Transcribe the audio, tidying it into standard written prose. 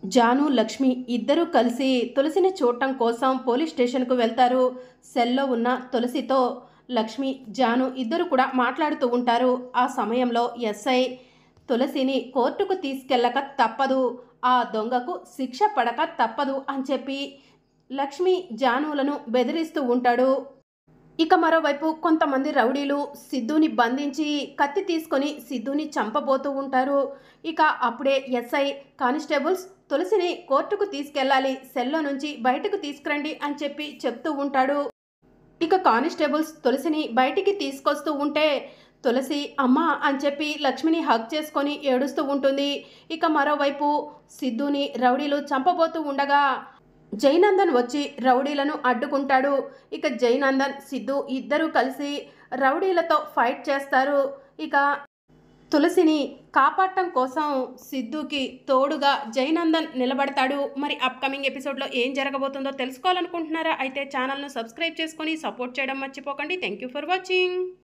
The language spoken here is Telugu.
జాను, లక్ష్మి ఇద్దరూ కలిసి తులసిని చూడటం కోసం పోలీస్ స్టేషన్కు వెళ్తారు. సెల్లో ఉన్న తులసితో లక్ష్మి, జాను ఇద్దరు కూడా మాట్లాడుతూ ఉంటారు. ఆ సమయంలో ఎస్ఐ తులసిని కోర్టుకు తీసుకెళ్ళక తప్పదు, ఆ దొంగకు శిక్ష పడక తప్పదు అని చెప్పి లక్ష్మి, జానులను బెదిరిస్తూ ఉంటాడు. ఇక మరోవైపు కొంతమంది రౌడీలు సిద్ధుని బంధించి కత్తి తీసుకొని సిద్ధుని చంపబోతూ ఉంటారు. ఇక అప్పుడే ఎస్ఐ, కానిస్టేబుల్స్ తులసిని కోర్టుకు తీసుకెళ్ళాలి, సెల్లో నుంచి బయటకు తీసుకురండి అని చెప్పి చెప్తూ ఉంటాడు. ఇక కానిస్టేబుల్స్ తులసిని బయటికి తీసుకొస్తూ ఉంటే తులసి అమ్మా అని చెప్పి లక్ష్మిని హగ్ చేసుకొని ఏడుస్తూ ఉంటుంది. ఇక మరోవైపు సిద్ధుని రౌడీలు చంపబోతూ ఉండగా జైనందన్ వచ్చి రౌడీలను అడ్డుకుంటాడు. ఇక జైనందన్, సిద్ధు ఇద్దరూ కలిసి రౌడీలతో ఫైట్ చేస్తారు. ఇక తులసిని కాపాడటం కోసం సిద్ధుకి తోడుగా జైనందన్ నిలబడతాడు. మరి అప్కమింగ్ ఎపిసోడ్లో ఏం జరగబోతుందో తెలుసుకోవాలనుకుంటున్నారా? అయితే ఛానల్ను సబ్స్క్రైబ్ చేసుకొని సపోర్ట్ చేయడం మర్చిపోకండి. Thank you for watching.